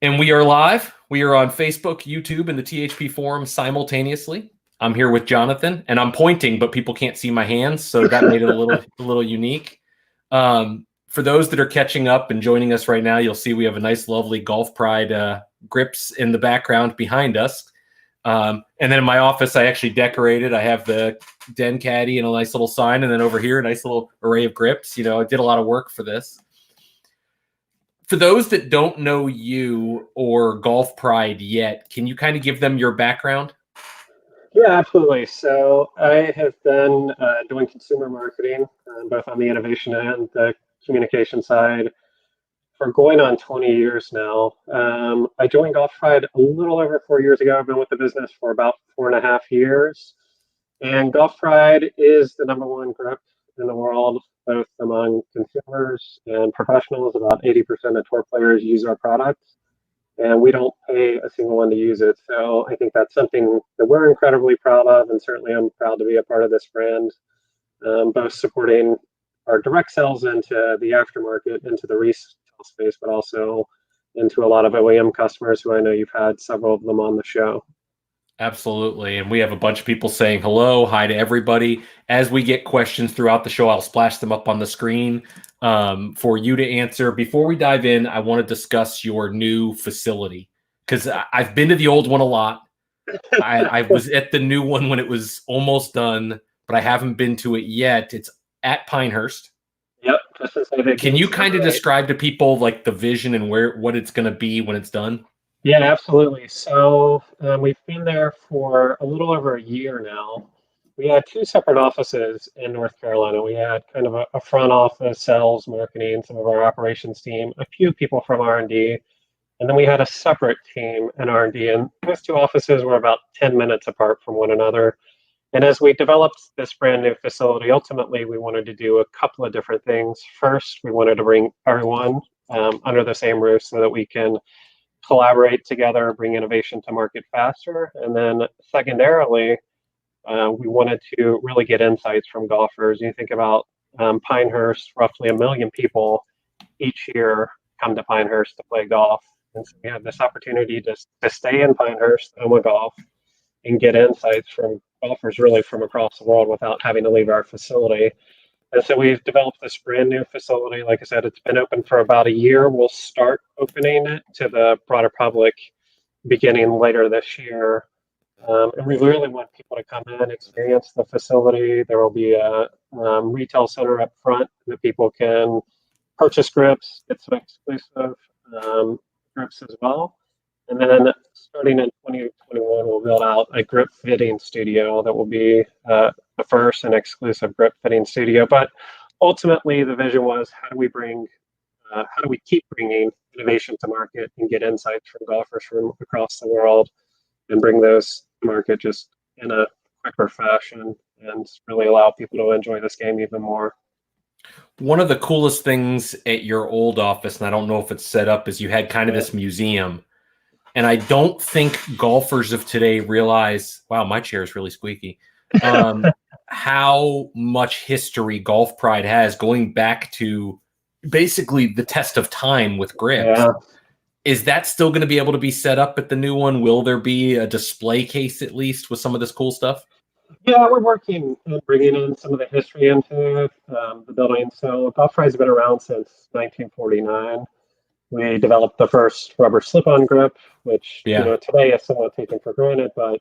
And we are live. We are on Facebook, YouTube, and the THP forum simultaneously. I'm here with Jonathan, and I'm pointing, but people can't see my hands, so that made it a little unique. For those that are catching up and joining us right now, you'll see we have a nice, lovely Golf Pride grips in the background behind us. And then in my office, I actually decorated. I have the Den Caddy and a nice little sign, and then over here, a nice little array of grips. You know, I did a lot of work for this. For those that don't know you or Golf Pride yet, can you kind of give them your background? Yeah, absolutely. So I have been doing consumer marketing, both on the innovation and the communication side, for going on 20 years now. I joined Golf Pride a little over 4 years ago. I've been with the business for about 4.5 years. And Golf Pride is the number one grip in the world, both among consumers and professionals. About 80% of tour players use our products, and we don't pay a single one to use it. So I think that's something that we're incredibly proud of, and certainly I'm proud to be a part of this brand, both supporting our direct sales into the aftermarket, into the resale space, but also into a lot of OEM customers who I know you've had several of them on the show. Absolutely. And we have a bunch of people saying hello, hi to everybody. As we get questions throughout the show, I'll splash them up on the screen for you to answer. Before we dive in, I want to discuss your new facility because I've been to the old one a lot. I was at the new one when it was almost done, but I haven't been to it yet. It's at Pinehurst. Yep. Just to say that. Can you kind of describe to people like the vision and what it's going to be when it's done? Yeah, absolutely. So we've been there for a little over a year now. We had two separate offices in North Carolina. We had kind of a front office, sales, marketing, some of our operations team, a few people from R&D, and then we had a separate team in R&D. And those two offices were about 10 minutes apart from one another. And as we developed this brand new facility, ultimately we wanted to do a couple of different things. First, we wanted to bring everyone under the same roof so that we can collaborate together, bring innovation to market faster. And then secondarily, we wanted to really get insights from golfers. You think about Pinehurst, roughly 1 million people each year come to Pinehurst to play golf. And so we have this opportunity to stay in Pinehurst and with golf and get insights from golfers really from across the world without having to leave our facility. And so we've developed this brand new facility. Like I said, it's been open for about a year. We'll start opening it to the broader public beginning later this year. And we really want people to come in, experience the facility. There will be a retail center up front that people can purchase grips, get some exclusive grips as well. And then starting in 2021, we'll build out a grip fitting studio that will be the first and exclusive grip fitting studio. But ultimately, the vision was how do we keep bringing innovation to market and get insights from golfers from across the world and bring those to market just in a quicker fashion and really allow people to enjoy this game even more. One of the coolest things at your old office, and I don't know if it's set up, is you had kind of this museum. And I don't think golfers of today realize, wow, my chair is really squeaky, how much history Golf Pride has going back to basically the test of time with grips. Yeah. Is that still going to be able to be set up at the new one? Will there be a display case at least with some of this cool stuff? Yeah, we're working on bringing in some of the history into the building. So Golf Pride's been around since 1949. We developed the first rubber slip-on grip, which today is somewhat taken for granted, but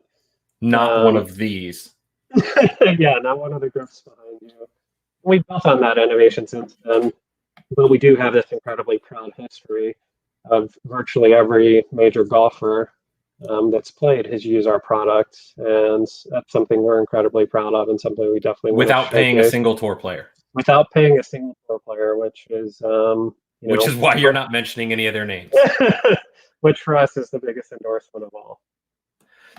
not one of these. Yeah, not one of the grips behind you. We've built on that innovation since then, but we do have this incredibly proud history of virtually every major golfer that's played has used our product, and that's something we're incredibly proud of, and something we definitely without paying a single tour player. Without paying a single tour player, which is which is why you're not mentioning any of their names. Which for us is the biggest endorsement of all.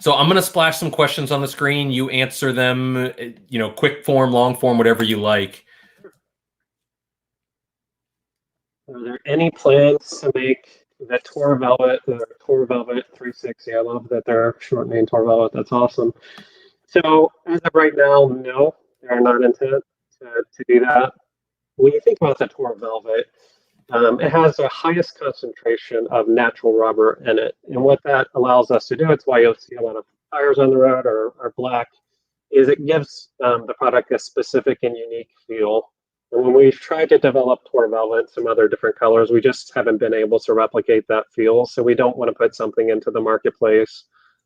So I'm going to splash some questions on the screen. You answer them, quick form, long form, whatever you like. Are there any plans to make the Tour Velvet 360? I love that they're shortening Tour Velvet. That's awesome. So as of right now, no, there are not intent to do that. When you think about the Tour Velvet, It has the highest concentration of natural rubber in it. And what that allows us to do, it's why you'll see a lot of tires on the road are black, is it gives the product a specific and unique feel. And when we've tried to develop Tour Velvet, some other different colors, we just haven't been able to replicate that feel. So we don't want to put something into the marketplace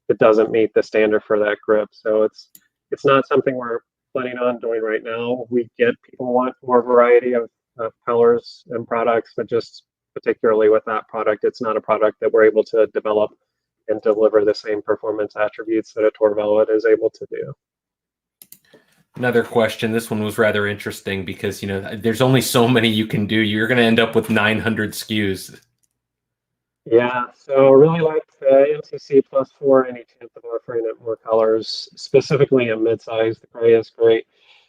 that doesn't meet the standard for that grip. So it's not something we're planning on doing right now. We get people want more variety of colors and products, but just particularly with that product, it's not a product that we're able to develop and deliver the same performance attributes that a Tour Velvet is able to do. Another question. This one was rather interesting because, there's only so many you can do. You're going to end up with 900 SKUs. Yeah, so really like the MCC Plus 4, any chance of offering it more colors, specifically in midsize. The gray is great.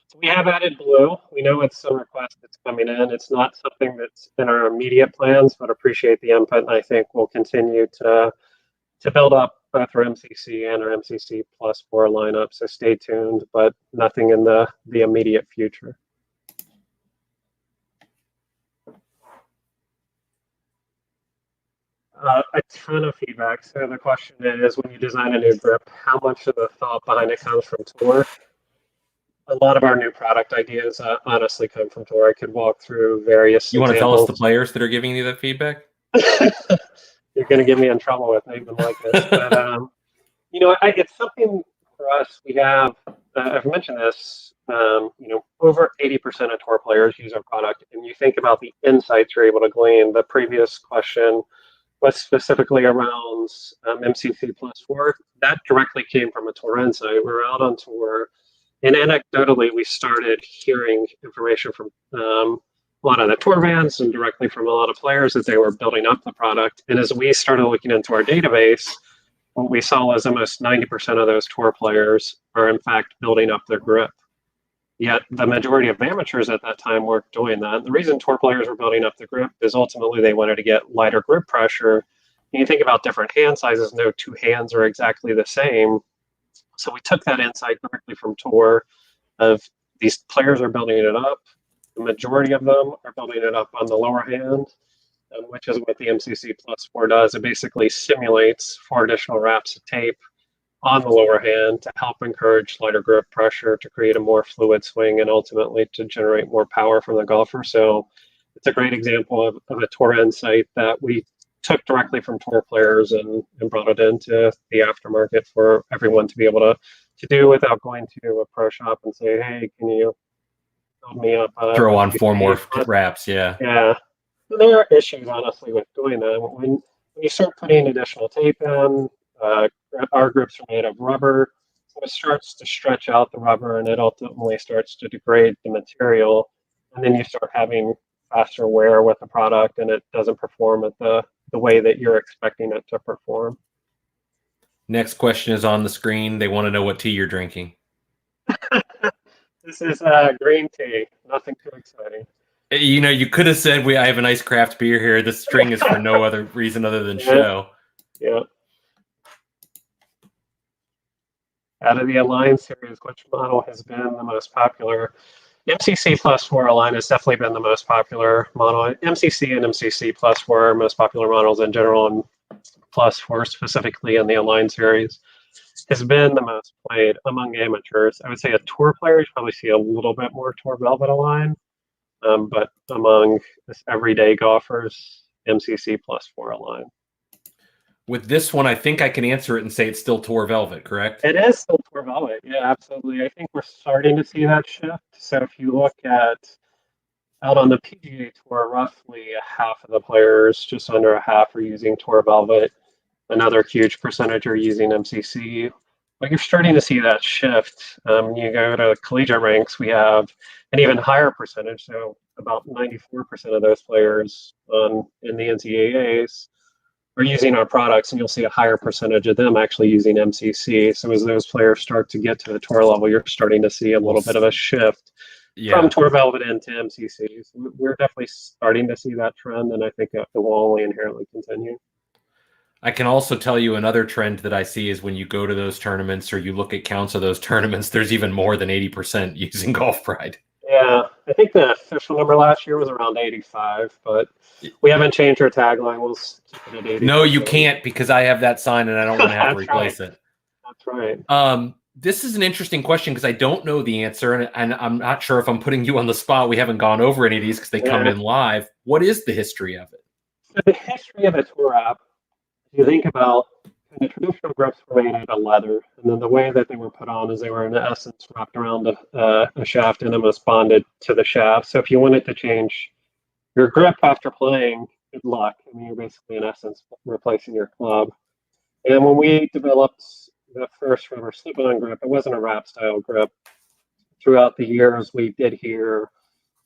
So we have added blue. We know it's a request that's coming in. It's not something that's in our immediate plans, but appreciate the input, and I think we'll continue to build up both our MCC and our MCC Plus 4 lineup. So stay tuned, but nothing in the immediate future. A ton of feedback. So the question is, when you design a new grip, how much of the thought behind it comes from Tour? A lot of our new product ideas honestly come from Tour. I could walk through various You want to tell examples. us the players that are giving you that feedback? You're going to get me in trouble with it, even like this. But, it's something for us. We have, I've mentioned this, over 80% of Tour players use our product. And you think about the insights you're able to glean. The previous question was specifically around MCC Plus 4. That directly came from a Tour insight. We were out on tour, and anecdotally, we started hearing information from a lot of the tour vans and directly from a lot of players that they were building up the product. And as we started looking into our database, what we saw was almost 90% of those tour players are in fact building up their grip. Yet the majority of amateurs at that time weren't doing that. The reason tour players were building up the grip is ultimately they wanted to get lighter grip pressure. And you think about different hand sizes, no two hands are exactly the same. So we took that insight directly from Tour of these players are building it up. The majority of them are building it up on the lower hand, which is what the MCC Plus 4 does. It basically simulates 4 additional wraps of tape on the lower hand to help encourage lighter grip pressure to create a more fluid swing and ultimately to generate more power from the golfer. So it's a great example of a Tour insight that we took directly from Tour players and brought it into the aftermarket for everyone to be able to do without going to a pro shop and say, hey, can you build me up? Throw on 4 more wraps, yeah. Yeah. There are issues, honestly, with doing that. When you start putting additional tape in, our grips are made of rubber, so it starts to stretch out the rubber and it ultimately starts to degrade the material. And then you start having faster wear with the product and it doesn't perform at the way that you're expecting it to perform. Next question is on the screen. They want to know what tea you're drinking. This is green tea. Nothing too exciting. You could have said I have a nice craft beer here. This string is for no other reason other than show. Yeah. Out of the Align series, which model has been the most popular? MCC Plus 4 Align has definitely been the most popular model. MCC and MCC Plus 4 are most popular models in general, and Plus 4 specifically in the Align series has been the most played among amateurs. I would say a Tour player, you probably see a little bit more Tour Velvet Align, but among everyday golfers, MCC Plus 4 Align. With this one, I think I can answer it and say it's still Tour Velvet, correct? It is still Tour Velvet. Yeah, absolutely. I think we're starting to see that shift. So if you look at out on the PGA Tour, roughly half of the players, just under a half, are using Tour Velvet. Another huge percentage are using MCC. But you're starting to see that shift. You go to collegiate ranks, we have an even higher percentage. So about 94% of those players in the NCAAs are using our products, and you'll see a higher percentage of them actually using MCC. So as those players start to get to the tour level, you're starting to see a little bit of a shift from Tour Velvet into MCC. So we're definitely starting to see that trend, and I think it will only inherently continue. I can also tell you another trend that I see is when you go to those tournaments or you look at counts of those tournaments, there's even more than 80% using Golf Pride. Yeah, I think the official number last year was around 85, but we haven't changed our tagline. We'll keep it at No, 85. you can't because I have that sign and I don't want to have to That's right. replace it. That's right. This is an interesting question because I don't know the answer, and I'm not sure if I'm putting you on the spot. We haven't gone over any of these because they come Yeah. in live. What is the history of it? So the history of the tour app, if you think about the traditional grips were made out of leather, and then the way that they were put on is they were in essence wrapped around a shaft and almost bonded to the shaft. So if you wanted to change your grip after playing, good luck. I mean, you're basically in essence replacing your club. And when we developed the first rubber slip-on grip, it wasn't a wrap style grip. Throughout the years, we did hear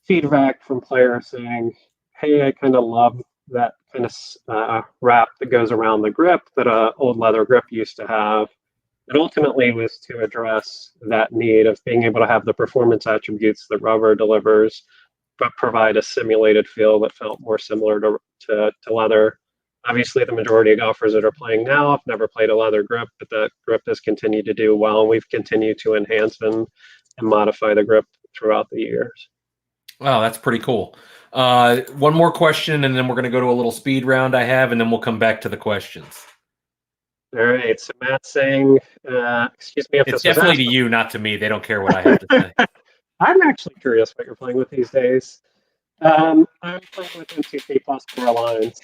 feedback from players saying, "Hey, I kind of love that kind of wrap that goes around the grip that a old leather grip used to have." It ultimately was to address that need of being able to have the performance attributes that rubber delivers, but provide a simulated feel that felt more similar to leather. Obviously, the majority of golfers that are playing now have never played a leather grip, but that grip has continued to do well, and we've continued to enhance and modify the grip throughout the years. Wow, that's pretty cool. One more question, and then we're going to go to a little speed round I have, and then we'll come back to the questions. All right, so Matt's saying, excuse me if It's this was definitely asked. to you, not to me. They don't care what I have to say. I'm actually curious what you're playing with these days. I'm playing with MCP plus Core Lines.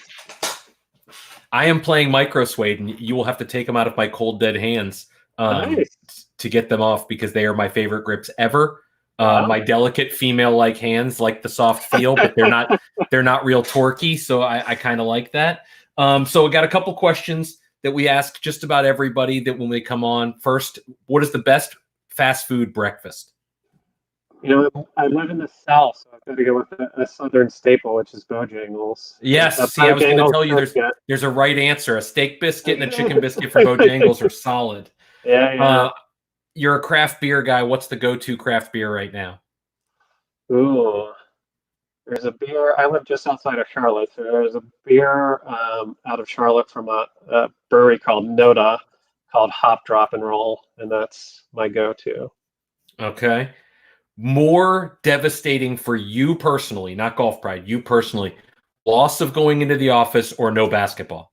I am playing micro suede, and you will have to take them out of my cold dead hands Nice. to get them off because they are my favorite grips ever. Wow. My delicate female-like hands like the soft feel, but they're not real torquey, so I kind of like that. So we got a couple questions that we ask just about everybody that when they come on. First, what is the best fast food breakfast? You know, I live in the South, so I've got to go with a Southern staple, which is Bojangles. A Yes, see, I was going to Bojangles tell you biscuit. there's a right answer. A steak biscuit and a chicken biscuit from Bojangles are solid. Yeah. You're a craft beer guy. What's the go-to craft beer right now? Ooh, there's a beer. I live just outside of Charlotte, so there's a beer out of Charlotte from a brewery called Noda, called Hop Drop and Roll, and that's my go-to. Okay. More devastating for you personally, not Golf Pride, you personally, loss of going into the office or no basketball?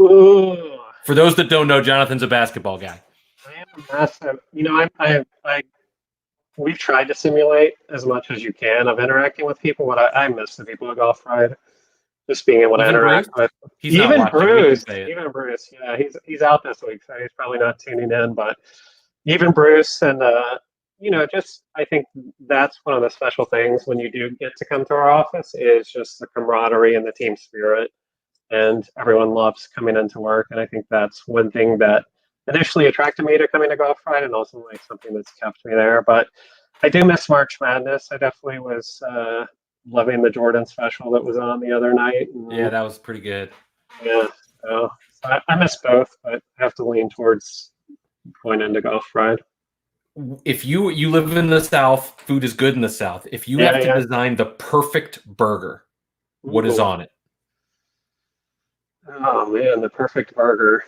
Ooh, For those that don't know, Jonathan's a basketball guy. I am a massive. You know, we've tried to simulate as much as you can of interacting with people, but I miss the people at Golf Ride. Just being able to Even interact Bruce? with He's not watching. We can say it. Even Bruce, yeah, he's out this week, so he's probably not tuning in. But even Bruce, and you know, just I think that's one of the special things when you do get to come to our office is just the camaraderie and the team spirit, and everyone loves coming into work. And I think that's one thing that initially attracted me to coming to Golf Ride, and also like something that's kept me there. But I do miss March Madness. I definitely was loving the Jordan special that was on the other night. Yeah, that was pretty good. Yeah, so I miss both, but I have to lean towards going into Golf Ride. If you live in the South, food is good in the South. If you have to Yeah. design the perfect burger, what is Ooh. on it? Oh man, the perfect burger.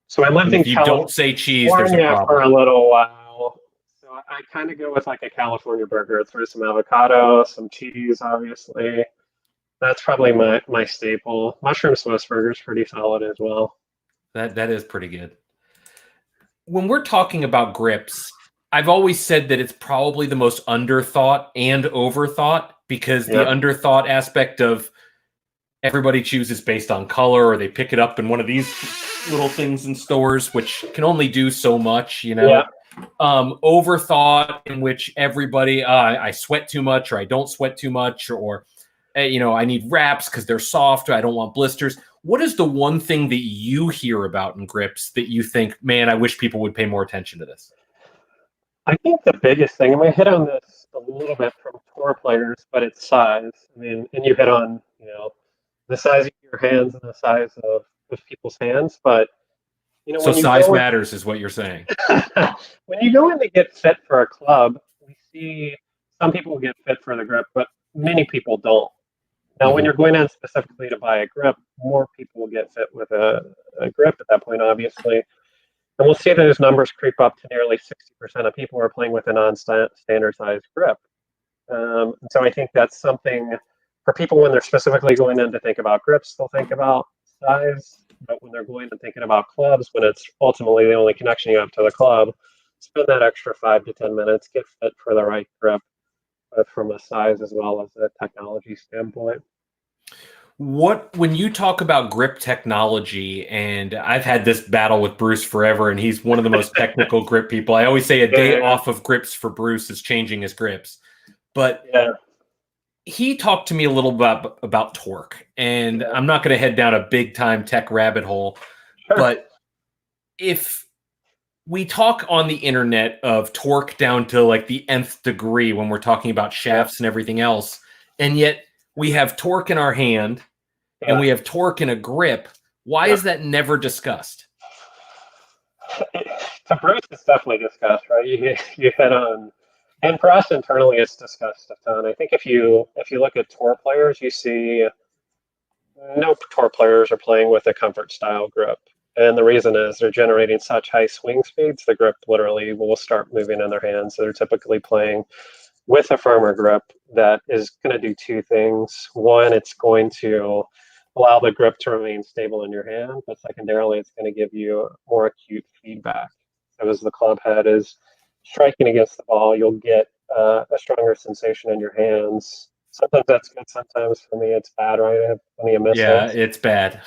So I lived And in if you don't say cheese, there's a California for problem. a little while. So I kind of go with like a California burger. Throw some avocado, some cheese, obviously. That's probably my staple. Mushroom Swiss burger is pretty solid as well. That is pretty good. When we're talking about grips, I've always said that it's probably the most underthought and overthought because the Yeah. underthought aspect of everybody chooses based on color or they pick it up in one of these little things in stores, which can only do so much, you know. Yeah. Overthought in which everybody, I sweat too much or I don't sweat too much or, you know, I need wraps because they're soft or I don't want blisters. What is the one thing that you hear about in grips that you think, man, I wish people would pay more attention to this? I think the biggest thing, and we hit on this a little bit from tour players, but it's size. I mean, and you hit on, you know, the size of your hands and the size of people's hands. But, you know, So when you size go in, matters is what you're saying. when you go in to get fit for a club, we see some people get fit for the grip, but many people don't. Now, when Mhm. you're going in specifically to buy a grip, more people will get fit with a grip at that point, obviously. And we'll see those numbers creep up to nearly 60% of people are playing with a non-standard size grip. And so I think that's something for people when they're specifically going in to think about grips, they'll think about size. But when they're going and thinking about clubs, when it's ultimately the only connection you have to the club, spend that extra 5 to 10 minutes, get fit for the right grip, both from a size as well as a technology standpoint. When you talk about grip technology, and I've had this battle with Bruce forever, and he's one of the most technical grip people. I always say a day Yeah, off of grips for Bruce is changing his grips. But yeah, he talked to me a little bit about torque, and yeah, I'm not going to head down a big time tech rabbit hole, sure. but if we talk on the internet of torque down to like the nth degree when we're talking about Yeah, shafts and everything else, and yet we have torque in our hand and yeah, we have torque in a grip. Why yeah. is that never discussed? To Bruce, it's definitely discussed, right? You hit on, and for us internally, it's discussed a ton. I think if you look at tour players, you see no tour players are playing with a comfort style grip. And the reason is they're generating such high swing speeds, the grip literally will start moving in their hands. So they're typically playing with a firmer grip that is going to do two things. One, it's going to allow the grip to remain stable in your hand, but secondarily, it's going to give you more acute feedback. So as the club head is striking against the ball, you'll get a stronger sensation in your hands. Sometimes that's good. Sometimes for me, it's bad, right? I have plenty of Yeah, misses. it's bad.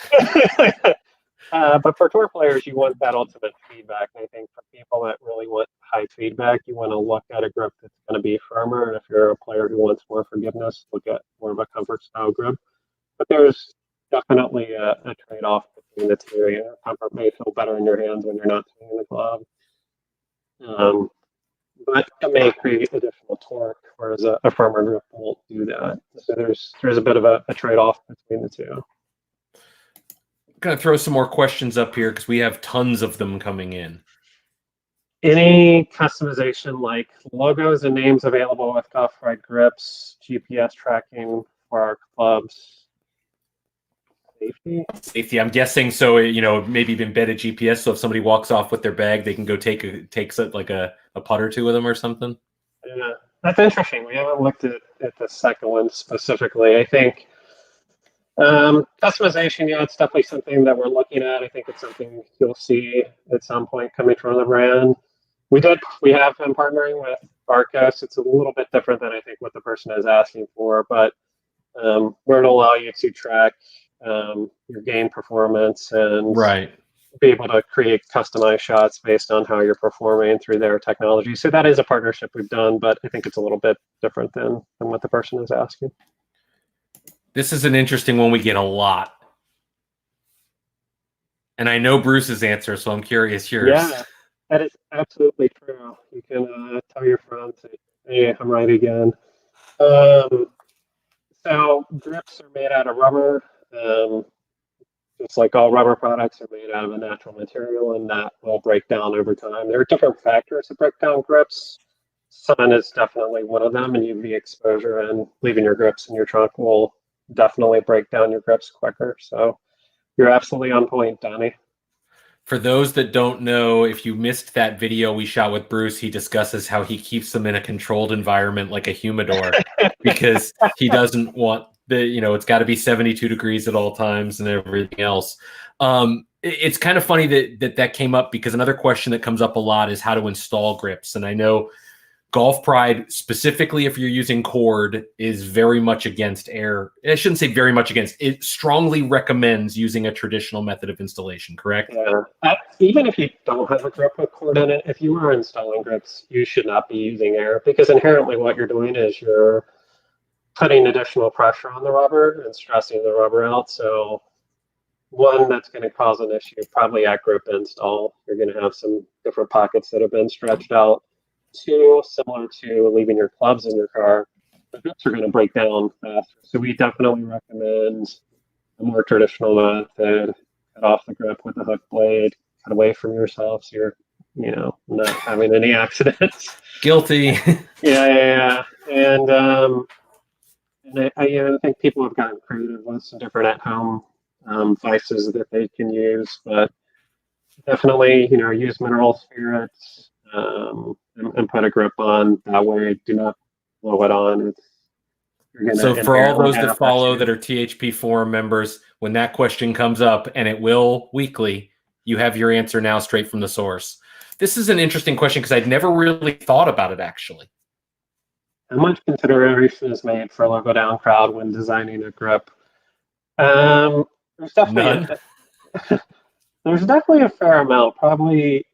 But for tour players, you want that ultimate feedback. And I think for people that really want high feedback, you want to look at a grip that's going to be firmer. And if you're a player who wants more forgiveness, look at more of a comfort style grip. But there's definitely a trade off between the two. You know, comfort may feel better in your hands when you're not swinging the glove. Um, but it may create additional torque, whereas a firmer grip won't do that. So there's a bit of a trade off between the two. Going to throw some more questions up here because we have tons of them coming in. Any customization like logos and names available with Golf Right grips, GPS tracking for our clubs, safety? Safety, I'm guessing. So, maybe embedded GPS. So if somebody walks off with their bag, they can go take like a putt or two with them or something. Yeah, that's interesting. We haven't looked at the second one specifically. I think customization, yeah, it's definitely something that we're looking at. I think it's something you'll see at some point coming from the brand. We have been partnering with Arcos. It's a little bit different than I think what the person is asking for, but where it'll allow you to track your game performance and Right. be able to create customized shots based on how you're performing through their technology. So that is a partnership we've done, but I think it's a little bit different than what the person is asking. This is an interesting one we get a lot. And I know Bruce's answer, so I'm curious yours. Yeah, that is absolutely true. You can tell your friends, hey, I'm right again. Um, so grips are made out of rubber. Um, just like all rubber products are made out of a natural material and that will break down over time. There are different factors that break down grips. Sun is definitely one of them, and UV exposure and leaving your grips in your trunk will definitely break down your grips quicker. So you're absolutely on point, Donnie. For those that don't know, if you missed that video we shot with Bruce, he discusses how he keeps them in a controlled environment like a humidor because he doesn't want it's got to be 72 degrees at all times and everything else. It's kind of funny that came up because another question that comes up a lot is how to install grips. And I know Golf Pride, specifically if you're using cord, is very much against air. I shouldn't say very much against. It strongly recommends using a traditional method of installation, correct? Yeah. Even if you don't have a grip with cord in it, if you are installing grips, you should not be using air because inherently what you're doing is you're putting additional pressure on the rubber and stressing the rubber out. So one, that's going to cause an issue probably at grip install. You're going to have some different pockets that have been stretched out. Two, similar to leaving your clubs in your car, the grips are going to break down faster. So we definitely recommend a more traditional method. Cut off the grip with a hook blade, cut away from yourself so you're, not having any accidents. Guilty. Yeah. And I think people have gotten creative with some different at-home vices that they can use, but definitely, use mineral spirits and put a grip on. That way, do not blow it on. You're going So to for all inherently those that have follow that issues. are THP forum members, when that question comes up, and it will weekly, you have your answer now straight from the source. This is an interesting question because I'd never really thought about it, actually. How much consideration is made for logo down crowd when designing a grip? There's definitely None. there's definitely a fair amount, probably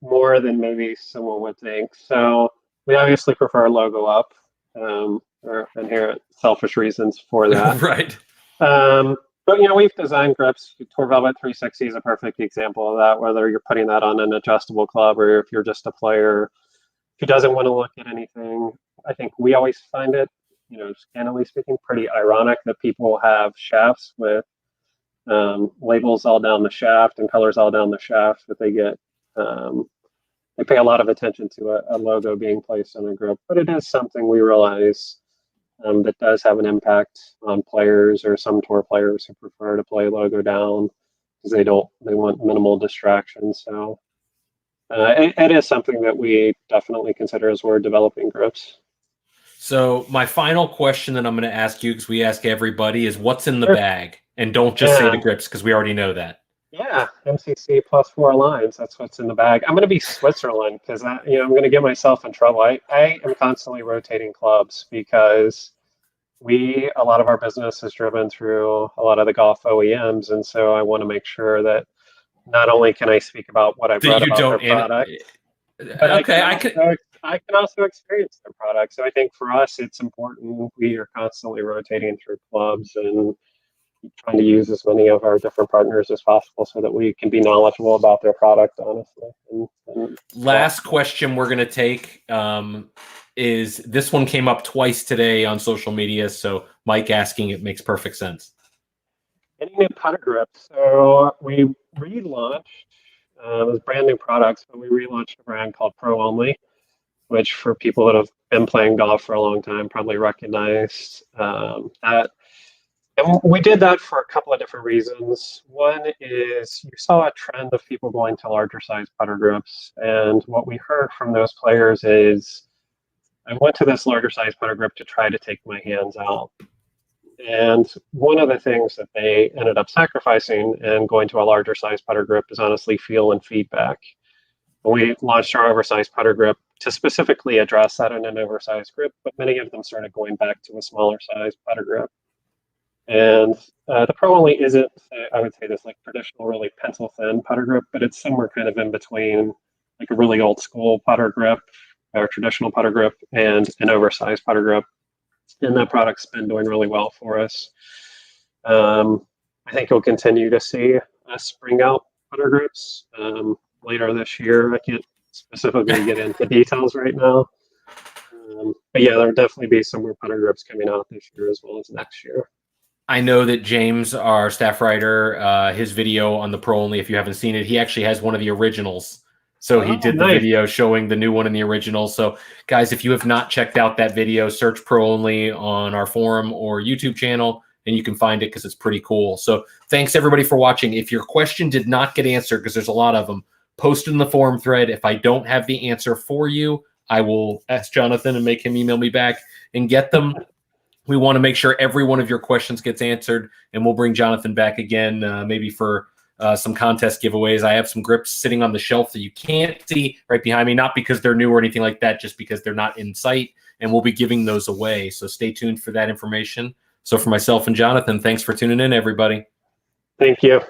more than maybe someone would think. So we obviously prefer logo up, or inherent selfish reasons for that. Right. But we've designed grips. Tor Velvet 360 is a perfect example of that. Whether you're putting that on an adjustable club or if you're just a player who doesn't want to look at anything, I think we always find it, candidly speaking, pretty ironic that people have shafts with labels all down the shaft and colors all down the shaft, that they pay a lot of attention to a logo being placed on a grip. But it is something we realize that does have an impact on players, or some tour players who prefer to play logo down because they want minimal distraction. So it is something that we definitely consider as we're developing grips. So my final question that I'm going to ask you, because we ask everybody, is what's in the Sure. bag? And don't just say the Yeah. grips, because we already know that. Yeah, MCC plus 4 lines. That's what's in the bag. I'm going to be Switzerland because I'm going to get myself in trouble. I am constantly rotating clubs because a lot of our business is driven through a lot of the golf OEMs, and so I want to make sure that not only can I speak about what I've That read you about their don't. product, but Okay, I could. I can also experience their product. So I think for us, it's important. We are constantly rotating through clubs and trying to use as many of our different partners as possible so that we can be knowledgeable about their product, honestly. Last question we're going to take is this one came up twice today on social media. So Mike asking it makes perfect sense. Any new putter grips? So we relaunched, it was brand new products, but we relaunched a brand called Pro Only, which for people that have been playing golf for a long time probably recognize that. And we did that for a couple of different reasons. One is you saw a trend of people going to larger size putter grips. And what we heard from those players is, I went to this larger size putter grip to try to take my hands out. And one of the things that they ended up sacrificing and going to a larger size putter grip is honestly feel and feedback. And we launched our oversized putter grip to specifically address that in an oversized grip, but many of them started going back to a smaller size putter grip. And the Pro Only isn't, I would say, this like traditional, really pencil thin putter grip, but it's somewhere kind of in between like a really old school putter grip or traditional putter grip and an oversized putter grip. And that product's been doing really well for us. I think you'll continue to see us bring out putter grips later this year. I can't specifically get into details right now. But yeah, there'll definitely be some more putter grips coming out this year as well as next year. I know that James, our staff writer, his video on the Pro Only, if you haven't seen it, he actually has one of the originals. So he did the video showing the new one in the original. So guys, if you have not checked out that video, search Pro Only on our forum or YouTube channel, and you can find it because it's pretty cool. So thanks everybody for watching. If your question did not get answered, because there's a lot of them, post it in the forum thread. If I don't have the answer for you, I will ask Jonathan and make him email me back and get them. We want to make sure every one of your questions gets answered, and we'll bring Jonathan back again, maybe for some contest giveaways. I have some grips sitting on the shelf that you can't see right behind me, not because they're new or anything like that, just because they're not in sight, and we'll be giving those away. So stay tuned for that information. So for myself and Jonathan, thanks for tuning in, everybody. Thank you.